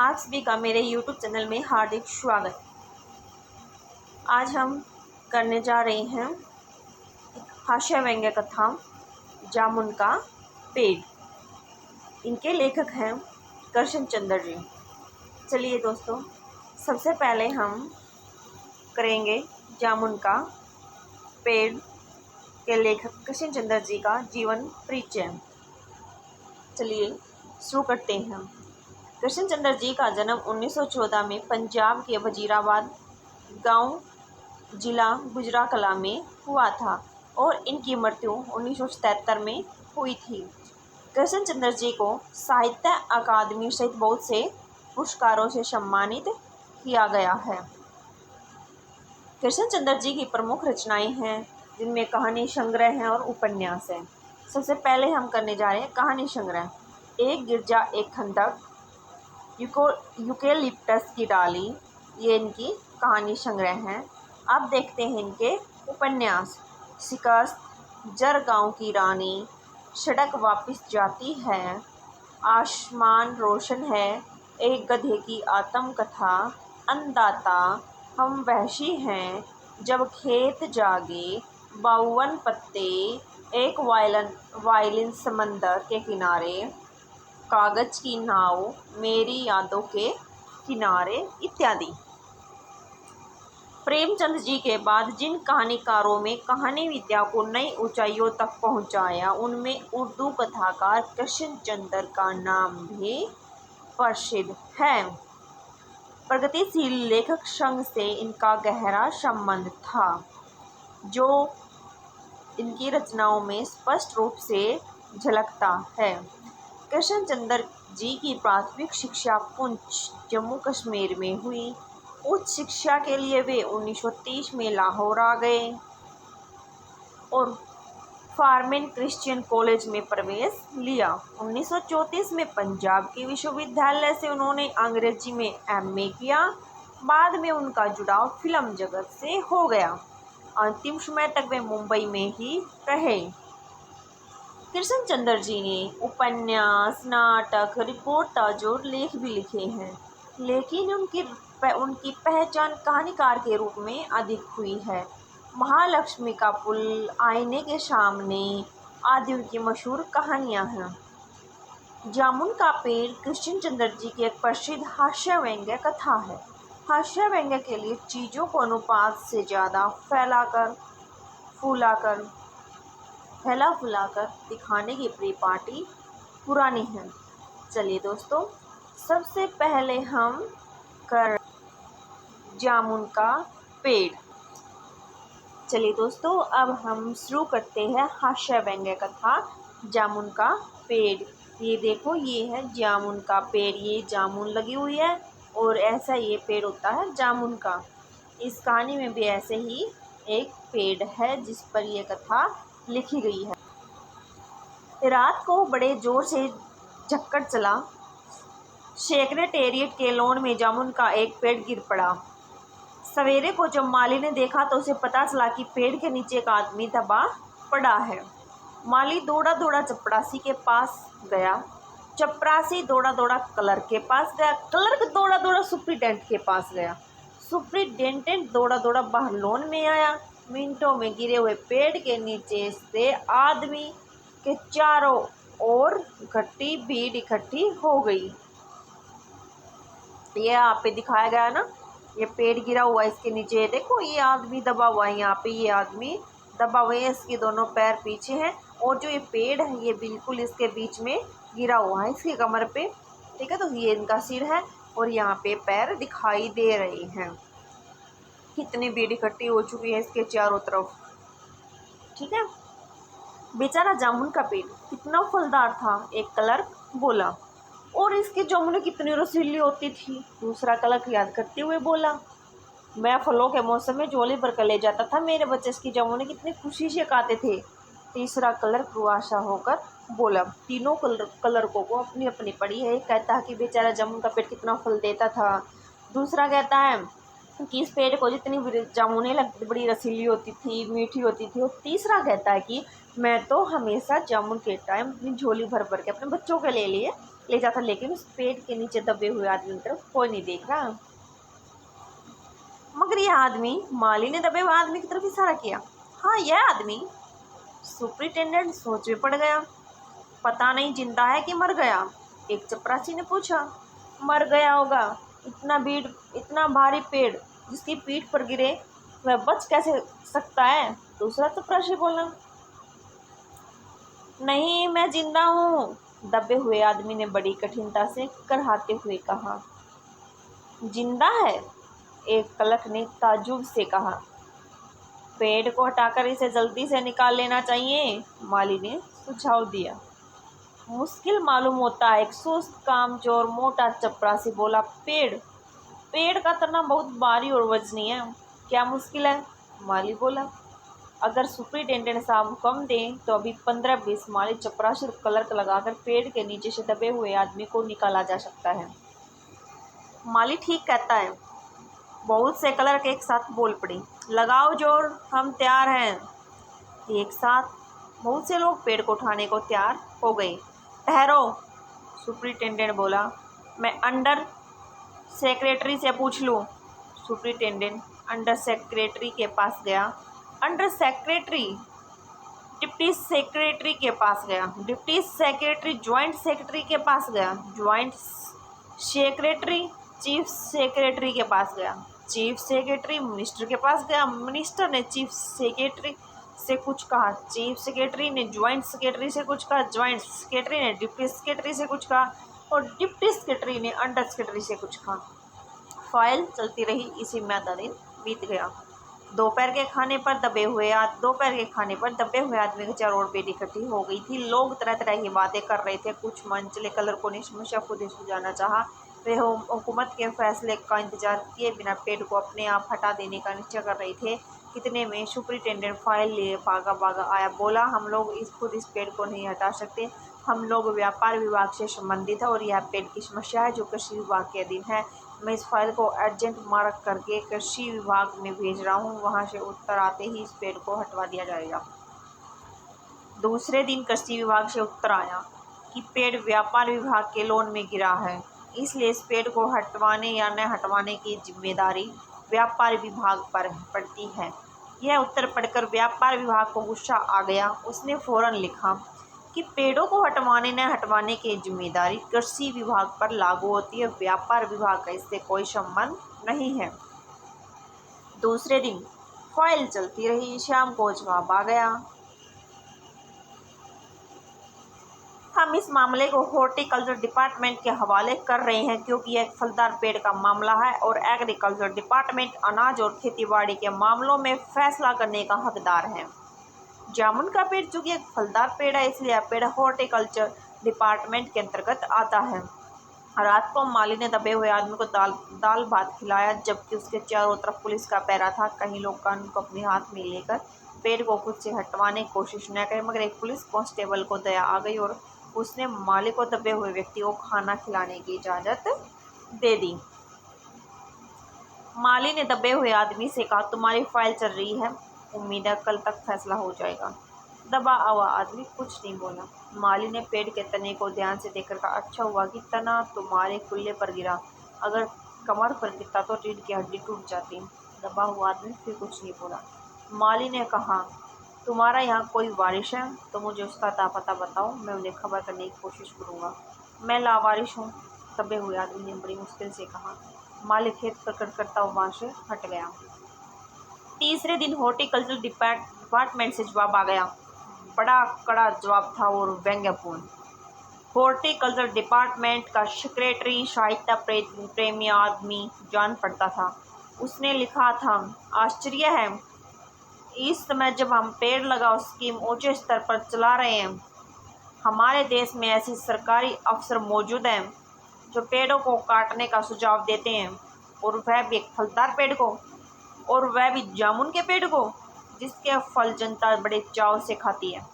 आप सभी का मेरे YouTube चैनल में हार्दिक स्वागत। आज हम करने जा रहे हैं एक हास्य व्यंग्य कथा जामुन का पेड़। इनके लेखक हैं कृष्ण चंद्र जी। चलिए दोस्तों, सबसे पहले हम करेंगे जामुन का पेड़ के लेखक कृष्ण चंद्र जी का जीवन परिचय। चलिए शुरू करते हैं। कृष्ण चंद्र जी का जन्म 1914 में पंजाब के वजीराबाद गांव जिला गुजराकला में हुआ था और इनकी मृत्यु 1977 में हुई थी। कृष्ण चंद्र जी को साहित्य अकादमी सहित बहुत से पुरस्कारों से सम्मानित किया गया है। कृष्ण चंद्र जी की प्रमुख रचनाएं हैं जिनमें कहानी संग्रह हैं और उपन्यास हैं। सबसे पहले हम करने जा रहे हैं कहानी संग्रह। एक गिरजा एक खंडक, यूकेलिप्टस की डाली, ये इनकी कहानी संग्रह हैं। अब देखते हैं इनके उपन्यास। शिकस्त, जर गांव की रानी, सड़क वापस जाती है, आसमान रोशन है, एक गधे की आत्मकथा, अन्नदाता, हम वहशी हैं, जब खेत जागे, 52 पत्ते, एक वायलिन समंदर के किनारे, कागज की नाव, मेरी यादों के किनारे इत्यादि। प्रेमचंद जी के बाद जिन कहानीकारों में कहानी विद्या को नई ऊंचाइयों तक पहुंचाया, उनमें उर्दू कथाकार कृष्ण चंद्र का नाम भी प्रसिद्ध है। प्रगतिशील लेखक संघ से इनका गहरा संबंध था, जो इनकी रचनाओं में स्पष्ट रूप से झलकता है। कृष्ण चंद्र जी की प्राथमिक शिक्षा पुंछ, जम्मू कश्मीर में हुई। उच्च शिक्षा के लिए वे 1930 में लाहौर आ गए और फार्मेन क्रिश्चियन कॉलेज में प्रवेश लिया। 1934 में पंजाब के विश्वविद्यालय से उन्होंने अंग्रेजी में MA किया। बाद में उनका जुड़ाव फिल्म जगत से हो गया। अंतिम समय तक वे मुंबई में ही रहे। कृष्ण चंद्र जी ने उपन्यास, नाटक, रिपोर्टाज और लेख भी लिखे हैं, लेकिन उनकी पहचान कहानीकार के रूप में अधिक हुई है। महालक्ष्मी का पुल, आईने के सामने आदि उनकी मशहूर कहानियां हैं। जामुन का पेड़ कृष्ण चंद्र जी की एक प्रसिद्ध हास्य व्यंग्य कथा है। हास्य व्यंग्य के लिए चीज़ों को अनुपात से ज़्यादा फैला फुलाकर दिखाने की परिपाटी पुरानी है। चलिए दोस्तों, सबसे पहले हम कर जामुन का पेड़। चलिए दोस्तों, अब हम शुरू करते हैं हास्य व्यंग्य कथा जामुन का पेड़। ये देखो, ये है जामुन का पेड़। ये जामुन लगी हुई है और ऐसा ये पेड़ होता है जामुन का। इस कहानी में भी ऐसे ही एक पेड़ है जिस पर यह कथा लिखी गई है। रात को बड़े जोर से झक्कड़ चला। सेक्रेटेरिएट के लॉन में जामुन का एक पेड़ गिर पड़ा। सवेरे को जब माली ने देखा तो उसे पता चला कि पेड़ के नीचे एक आदमी दबा पड़ा है। माली दौड़ा दौड़ा चपरासी के पास गया। चपरासी दौड़ा दौड़ा कलर के पास गया। कलर दौड़ा दौड़ा सुप्रिटेंडेंट के पास गया। सुप्रिटेंडेंट दौड़ा दौड़ा बाहर लॉन में आया। मिनटों में गिरे हुए पेड़ के नीचे से आदमी के चारों ओर घटी भीड़ इकट्ठी हो गई। ये यहाँ पे दिखाया गया है ना, ये पेड़ गिरा हुआ है, इसके नीचे देखो ये आदमी दबा हुआ है। यहाँ पे ये आदमी दबा हुआ है, इसके दोनों पैर पीछे हैं और जो ये पेड़ है ये बिल्कुल इसके बीच में गिरा हुआ है, इसकी कमर पे। ठीक है, तो ये इनका सिर है और यहाँ पे पैर दिखाई दे रहे हैं। कितनी भीड़ इकट्ठी हो चुकी है इसके चारों तरफ। ठीक है, बेचारा जामुन का पेड़ कितना फलदार था, एक क्लर्क बोला, और इसकी जामुनें कितनी रसीली होती थी। दूसरा क्लर्क याद करते हुए बोला, मैं फलों के मौसम में झोली भर कर ले जाता था, मेरे बच्चे इसकी जामुनें कितनी खुशी से खाते थे। तीसरा क्लर्क रुआशा होकर बोला। तीनों क्लर्कों को अपनी अपनी पड़ी है। एक कहता है कि बेचारा जामुन का पेड़ कितना फल देता था। दूसरा कहता है कि इस पेड़ को जितनी जामुनें लगती बड़ी रसीली होती थी, मीठी होती थी। और तीसरा कहता है कि मैं तो हमेशा जामुन के टाइम अपनी झोली भर भर के अपने बच्चों के ले लिए ले जाता, लेकिन उस पेड़ के नीचे दबे हुए आदमी की तरफ कोई नहीं देख रहा। मगर यह आदमी, माली ने दबे हुए आदमी की तरफ इशारा किया। हाँ, यह आदमी। सुपरिटेंडेंट सोच में पड़ गया। पता नहीं जिंदा है कि मर गया। एक चपरासी ने पूछा। मर गया होगा, इतना भारी पेड़ जिसकी पीठ पर गिरे वह बच कैसे सकता है? दूसरा चपरासी बोला। नहीं, मैं जिंदा हूँ, दबे हुए आदमी ने बड़ी कठिनता से कराहते हुए कहा। जिंदा है? एक क्लर्क ने ताज्जुब से कहा। पेड़ को हटाकर इसे जल्दी से निकाल लेना चाहिए, माली ने सुझाव दिया। मुश्किल मालूम होता है, एक सुस्त कामचोर मोटा चपरासी बोला। पेड़ का तना बहुत भारी और वजनी है। क्या मुश्किल है? माली बोला। अगर सुपरिटेंडेंट साहब हुक्म दें तो अभी 15-20 माली चपरासी और क्लर्क लगाकर पेड़ के नीचे से दबे हुए आदमी को निकाला जा सकता है। माली ठीक कहता है। बहुत से क्लर्क एक साथ बोल पड़ी। लगाओ जोर, हम तैयार हैं। एक साथ बहुत से लोग पेड़ को उठाने को तैयार हो गए। ठहरो, सुपरिटेंडेंट बोला। मैं अंडर सेक्रेटरी से पूछ लूँ। सुपरिटेंडेंट अंडर सेक्रेटरी के पास गया। अंडर सेक्रेटरी डिप्टी सेक्रेटरी के पास गया। डिप्टी सेक्रेटरी ज्वाइंट सेक्रेटरी के पास गया। ज्वाइंट सेक्रेटरी चीफ सेक्रेटरी के पास गया। चीफ सेक्रेटरी मिनिस्टर के पास गया। मिनिस्टर ने चीफ सेक्रेटरी से कुछ कहा। चीफ सेक्रेटरी ने ज्वाइंट सेक्रेटरी से कुछ कहा। ज्वाइंट सेक्रेटरी ने डिप्टी सेक्रेटरी से कुछ कहा और डिप्टी सेक्रेटरी ने अंडर सेक्रेटरी से कुछ कहा। फाइल चलती रही। इसी में आधा दिन बीत गया। दोपहर के खाने पर दबे हुए आदमी के चारों ओर भीड़ इकट्ठी हो गई थी। लोग तरह तरह की बातें कर रहे थे। कुछ मनचले क्लर्कों ने समस्या खुद ही सुलझाना चाहा। वे हुकूमत के फैसले का इंतजार किए बिना पेड़ को अपने आप हटा देने का निश्चय कर रहे थे। कितने में सुपरिटेंडेंट फाइल लिए भागा आया। बोला, हम लोग खुद इस पेड़ को नहीं हटा सकते। हम लोग व्यापार विभाग से संबंधित है और यह पेड़ की समस्या है जो कृषि विभाग के अधीन है। मैं इस फाइल को अर्जेंट मार्क करके कृषि विभाग में भेज रहा हूँ। वहाँ से उत्तर आते ही इस पेड़ को हटवा दिया जाएगा। दूसरे दिन कृषि विभाग से उत्तर आया कि पेड़ व्यापार विभाग के लोन में गिरा है, इसलिए इस पेड़ को हटवाने या न हटवाने की जिम्मेदारी व्यापार विभाग पर पड़ती है। यह उत्तर पढ़कर व्यापार विभाग को गुस्सा आ गया। उसने फौरन लिखा कि पेड़ों को हटवाने न हटवाने की जिम्मेदारी कृषि विभाग पर लागू होती है। व्यापार विभाग का इससे कोई संबंध नहीं है। दूसरे दिन फाइल चलती रही। शाम को जवाब आ गया। हम इस मामले को हॉर्टिकल्चर डिपार्टमेंट के हवाले कर रहे हैं क्योंकि यह एक फलदार पेड़ का मामला है और एग्रीकल्चर डिपार्टमेंट अनाज और खेतीबाड़ी के मामलों में फैसला करने का हकदार है। जामुन का पेड़ चूंकि एक फलदार पेड़ है, इसलिए यह पेड़ हॉर्टिकल्चर डिपार्टमेंट के अंतर्गत आता है। रात को माली ने दबे हुए आदमी को दाल भात खिलाया, जबकि उसके चारों तरफ पुलिस का पहरा था। कहीं लोग कानून को अपने हाथ में लेकर पेड़ को खुद से हटवाने की कोशिश न करें। मगर एक पुलिस कांस्टेबल को दया आ गई और उसने माली को दबे हुए व्यक्ति को खाना खिलाने की इजाज़त दे दी। माली ने दबे हुए आदमी से कहा, तुम्हारी फाइल चल रही है, उम्मीद है कल तक फैसला हो जाएगा। दबा हुआ आदमी कुछ नहीं बोला। माली ने पेड़ के तने को ध्यान से देखकर कहा, अच्छा हुआ कि तना तुम्हारे कुल्ले पर गिरा, अगर कमर पर गिरता तो रीढ़ की हड्डी टूट जाती। दबा हुआ आदमी फिर कुछ नहीं बोला। माली ने कहा, तुम्हारा यहाँ कोई वारिश है तो मुझे उसका पता बताओ, मैं उन्हें खबर करने की कोशिश करूँगा। मैं लावारिश हूँ, दबे हुए आदमी ने बड़ी मुश्किल से कहा। माली खेत प्रकट करता हुआ वहाँ से हट गया। तीसरे दिन हॉर्टिकल्चर डिपार्टमेंट से जवाब आ गया। बड़ा कड़ा जवाब था और व्यंग्यपूर्ण। हॉर्टिकल्चर डिपार्टमेंट का सेक्रेटरी साहित्य प्रेमी आदमी जान पड़ता था। उसने लिखा था, आश्चर्य है, इस समय जब हम पेड़ लगाओ स्कीम ऊंचे स्तर पर चला रहे हैं, हमारे देश में ऐसी सरकारी अफसर मौजूद हैं जो पेड़ों को काटने का सुझाव देते हैं, और वह भी एक फलदार पेड़ को, और वह भी जामुन के पेड़ को, जिसके फल जनता बड़े चाव से खाती है।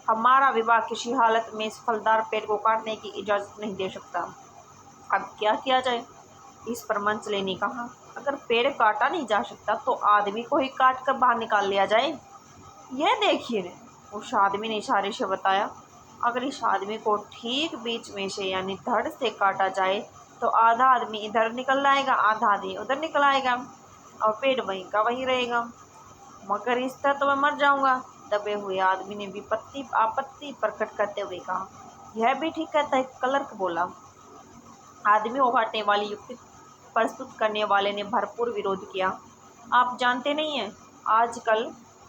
हमारा विभाग किसी हालत में इस फलदार पेड़ को काटने की इजाज़त नहीं दे सकता। अब क्या किया जाए? इस पर मंचले ने कहा, अगर पेड़ काटा नहीं जा सकता तो आदमी को ही काट कर बाहर निकाल लिया जाए। यह देखिए, उस आदमी ने इशारे से बताया। अगर इस आदमी को ठीक बीच में से यानी धड़ से काटा जाए तो आधा आदमी इधर निकल आएगा, आधा आदमी उधर निकल आएगा और पेड़ वहीं का वहीं रहेगा, मगर इस तरह तो मैं मर जाऊंगा। दबे हुए आदमी ने विपत्ति आपत्ति प्रकट करते हुए कहा। यह भी ठीक कहता है, क्लर्क बोला। आदमी को काटने वाली युक्ति प्रस्तुत करने वाले ने भरपूर विरोध किया। आप जानते नहीं हैं आजकल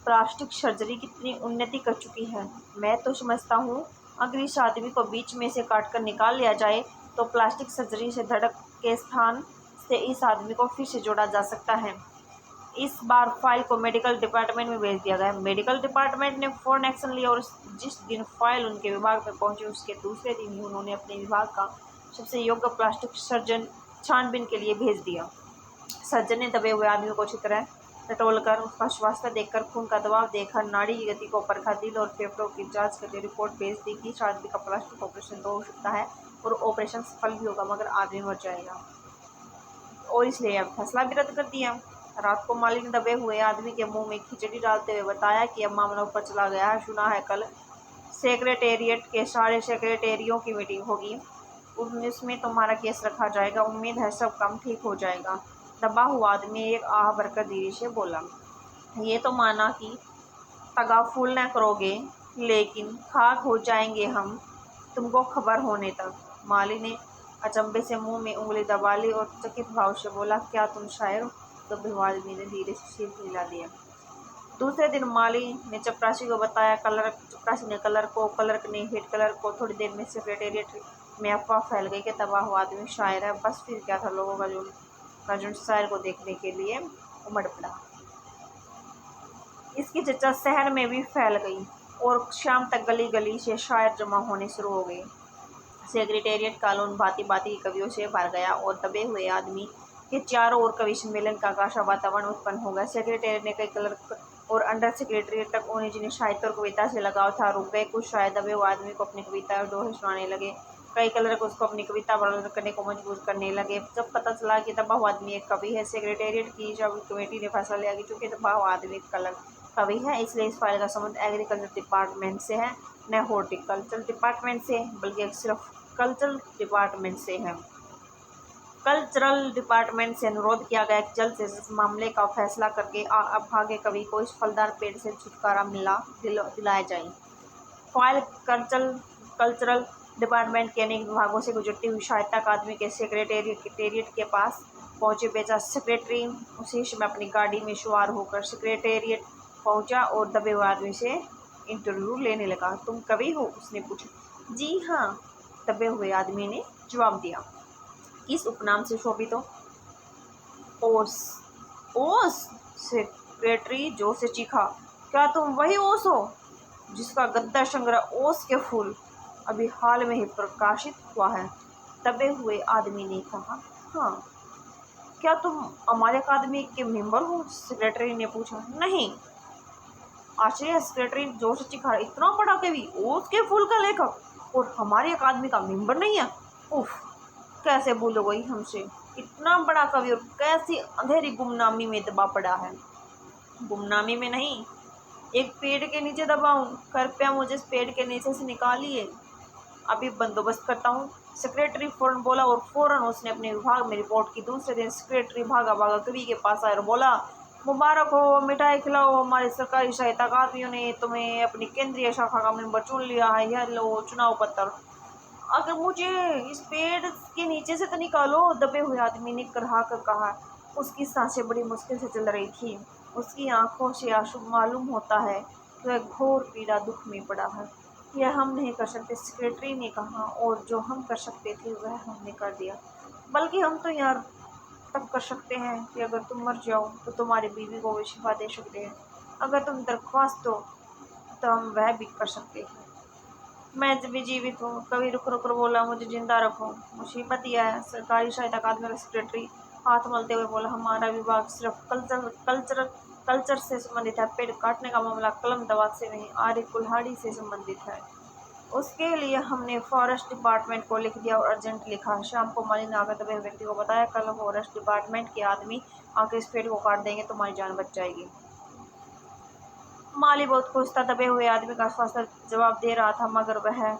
प्लास्टिक सर्जरी कितनी उन्नति कर चुकी है। मैं तो समझता हूँ अगर इस आदमी को बीच में से काटकर निकाल लिया जाए तो प्लास्टिक सर्जरी से धड़क के स्थान से इस आदमी को फिर से जोड़ा जा सकता है। इस बार फाइल को मेडिकल डिपार्टमेंट में भेज दिया गया। मेडिकल डिपार्टमेंट ने फौरन एक्शन लिया और जिस दिन फाइल उनके विभाग में पहुंची उसके दूसरे दिन ही उन्होंने अपने विभाग का सबसे योग्य प्लास्टिक सर्जन छानबीन के लिए भेज दिया। सर्जन ने दबे हुए आदमी को अच्छी तरह टटोलकर, उसका स्वास्थ्य देखकर, खून का दबाव देखकर, नाड़ी की गति को परखा, दिल और फेफड़ों की जांच करके रिपोर्ट भेज दी कि इस आदमी का प्लास्टिक ऑपरेशन तो हो सकता है और ऑपरेशन सफल भी होगा, मगर आदमी मर जाएगा और इसलिए अब फैसला भी रद्द कर दिया। रात को माली ने दबे हुए आदमी के मुंह में खिचड़ी डालते हुए बताया कि अब मामला ऊपर चला गया है। सुना है कल सेक्रेटेरिएट के सारे सेक्रेटेरियों की मीटिंग होगी, उसमें तुम्हारा केस रखा जाएगा। उम्मीद है सब काम ठीक हो जाएगा। दबा हुआ आदमी एक आह भरकर धीरे से बोला। ये तो माना कि तगाफुल न करोगे, लेकिन खाक हो जाएंगे हम तुमको खबर होने तक। माली ने अचंभे से मुंह में उंगली दबा ली और चकित भाव से बोला, क्या तुम शायर हो? दबे हुए आदमी ने धीरे से सिर हिला दिया। दूसरे दिन माली ने चपरासी को बताया। चपरासी ने क्लर्क ने हेड क्लर्क को। थोड़ी देर में सेक्रेटेरिएट में अफवाह फैल गई कि दबा हुआ आदमी शायर है। बस फिर क्या था, लोगों का जो शायर को देखने के लिए उमड़ पड़ा। इसकी चर्चा शहर में भी फैल गई और शाम तक गली गली से शायर जमा होने शुरू हो गए। सेक्रेटेरिएट कॉलोन भांति भांति के कवियों से भर गया और दबे हुए आदमी के चारों ओर कवि सम्मेलन का आकाश वातावरण उत्पन्न हो गया। सेक्रेटेरिएट ने कई क्लर्क और अंडर सेक्रेटेरिएट तक उन्हें जिन्हें साहित्य और कविता से लगाव था रुक गए। कुछ शायर दबे हुए आदमी को अपनी कविता और दोहे सुनाने लगे। कई क्लर्क उसको अपनी कविता वर्णन करने को मजबूर करने लगे। जब पता चला कि दबा हुआ आदमी एक कवि है, सेक्रेटेरिएट की जब कमेटी ने फैसला लिया कि चूंकि दबा हुआ आदमी कवि है, इसलिए इस फाइल का संबंध एग्रीकल्चर डिपार्टमेंट से है, न हॉर्टिकल्चर डिपार्टमेंट से, बल्कि सिर्फ कल्चरल डिपार्टमेंट से है। कल्चरल डिपार्टमेंट से अनुरोध किया गया कि जल्द से इस मामले का फैसला करके अभागे कवि को इस फलदार पेड़ से छुटकारा दिलाया जाए। फाइल कल्चरल डिपार्टमेंट के अनेक विभागों से गुजरती हुई साहित्य अकादमी के सेक्रेटेरिएट के पास पहुंचे। बेचा सेक्रेटरी उसी समय अपनी गाड़ी में सवार होकर सेक्रेटेरिएट पहुंचा और दबे हुए आदमी से इंटरव्यू लेने लगा। तुम कवि हो? उसने पूछा। जी हाँ, दबे हुए आदमी ने जवाब दिया। किस उपनाम से शोभित हो? ओस। ओस? सेक्रेटरी जोर से चीखा। क्या तुम वही ओस हो जिसका गद्दा संग्रह ओस के फूल अभी हाल में ही प्रकाशित हुआ है? दबे हुए आदमी ने कहा, हाँ। क्या तुम हमारे अकादमी के मेंबर हो? सेक्रेटरी ने पूछा। नहीं। आश्चर्य। सेक्रेटरी जोर से चीखा, इतना बड़ा कवि, ओस के फूल का लेखक, और हमारी अकादमी का मेंबर नहीं है? उफ, कैसे भूलोगे हमसे? इतना बड़ा कवि और कैसी अंधेरी गुमनामी में दबा पड़ा है। गुमनामी में नहीं, एक पेड़ के नीचे दबा हूँ। कृपया मुझे इस पेड़ के नीचे से निकालिए, अभी बंदोबस्त करता हूँ। सेक्रेटरी फौरन बोला और फौरन उसने अपने विभाग में रिपोर्ट की। दूसरे दिन सेक्रेटरी भागा भागा कवि के पास आया और बोला, मुबारक हो, मिठाई खिलाओ, हमारे सरकारी सहायता अकादमियों ने तुम्हें अपनी केंद्रीय शाखा का मेंबर चुन लिया है। यह लो चुनाव पत्र। अगर मुझे इस पेड़ के नीचे से तो निकालो, दबे हुए आदमी ने करहा कर कहा। उसकी सांसें बड़ी मुश्किल से चल रही थी। उसकी आंखों से आंसू मालूम होता है कि वह घोर पीड़ा दुख में पड़ा है। यह हम नहीं कर सकते, सेक्रेटरी ने कहा, और जो हम कर सकते थे वह हमने कर दिया। बल्कि हम तो यहाँ तक कर सकते हैं कि अगर तुम मर जाओ तो तुम्हारी बीवी को भी शिफा दे सकते हैं। अगर तुम दरख्वास्त दो तो हम वह भी कर सकते हैं। मैं भी जीवित हूँ। कवि रुक रुक बोला, मुझे जिंदा रखो, मुसीबत यह है। सरकारी सहायता अकादमी का सेक्रेटरी हाथ मलते हुए बोला, हमारा विभाग सिर्फ कल्चर से संबंधित है। पेड़ काटने का मामला कलम दवात से नहीं, आर्य कुल्हाड़ी से संबंधित है। उसके लिए हमने फॉरेस्ट डिपार्टमेंट को लिख दिया और अर्जेंट लिखा। शाम को माली ने आकर दबे व्यक्ति को बताया, कल फॉरेस्ट डिपार्टमेंट के आदमी आकर इस पेड़ को काट देंगे, तुम्हारी जान बच जाएगी। माली बहुत खुश था। दबे हुए आदमी का फसल जवाब दे रहा था, मगर वह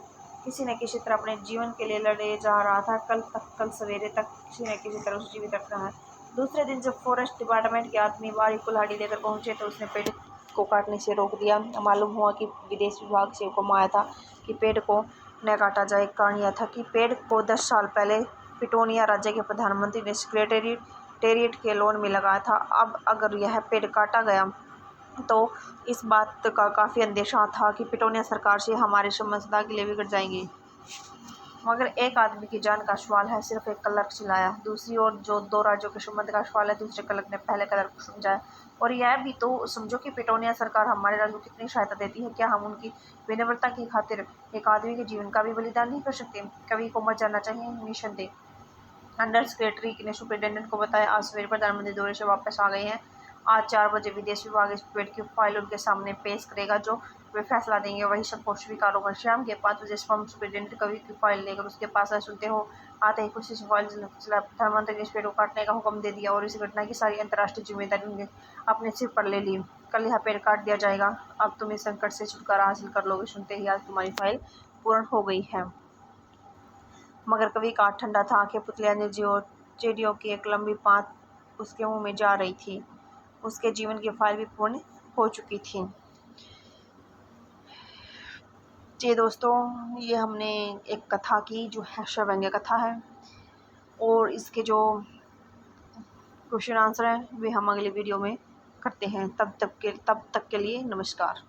किसी न किसी तरह अपने जीवन के लिए लड़े जा रहा था। कल सवेरे तक किसी न किसी तरह उसे जीवित रखना है। दूसरे दिन जब फॉरेस्ट डिपार्टमेंट के आदमी बारी कुल्हाड़ी लेकर पहुंचे तो उसने पेड़ को काटने से रोक दिया। मालूम हुआ कि विदेश विभाग से हुक्म आया था कि पेड़ को न काटा जाए। कारण यह था कि पेड़ को 10 साल पहले पिटोनिया राज्य के प्रधानमंत्री ने सेक्रेटेरिएट के लोन में लगाया था। अब अगर यह पेड़ काटा गया तो इस बात का काफ़ी अंदेशा था कि पिटोनिया सरकार से हमारे संबंध सदा के लिए बिगड़ जाएंगे। मगर एक आदमी की जान का सवाल है, सिर्फ एक क्लर्क चिल्लाया। दूसरी ओर जो दो राज्यों के संबंध का सवाल है, दूसरे क्लर्क ने पहले क्लर्क को समझाया। और यह भी तो समझो कि पिटोनिया सरकार हमारे राज्य को कितनी सहायता देती है। क्या हम उनकी विनम्रता की खातिर एक आदमी के जीवन का भी बलिदान नहीं कर सकते? कवि को मत जाना चाहिए। निसंदेह अंडर सेक्रेटरी ने सुपरिटेंडेंट को बताया, आज सवेरे प्रधानमंत्री दौरे से वापस आ गए हैं। आज 4 बजे विदेश विभाग इस पेड़ की फाइल उनके सामने पेश करेगा। जो वे फैसला देंगे वही सबको स्वीकार होगा। शाम के 5 बजे सुपरिटेंडेंट कवि की फाइल लेकर उसके पास आए। सुनते हो, आते ही खुशी से फाइल चला। प्रधानमंत्री ने इस पेड़ को काटने का हुक्म दे दिया और इस घटना की सारी अंतर्राष्ट्रीय जिम्मेदारी उनके अपने सिर पर ले ली। कल यह पेड़ काट दिया जाएगा। अब तुम इस संकट से छुटकारा हासिल कर लोगे। सुनते ही आज तुम्हारी फाइल पूर्ण हो गई है। मगर कवि का हाथ ठंडा था। आंखें पुतलियां चिड़ियों की एक लंबी पात उसके मुंह में जा रही थी। उसके जीवन की फाइल भी पूर्ण हो चुकी थी। जी दोस्तों, ये हमने एक कथा की जो है व्यंग्य कथा है, और इसके जो क्वेश्चन आंसर है वे हम अगले वीडियो में करते हैं। तब तक के लिए नमस्कार।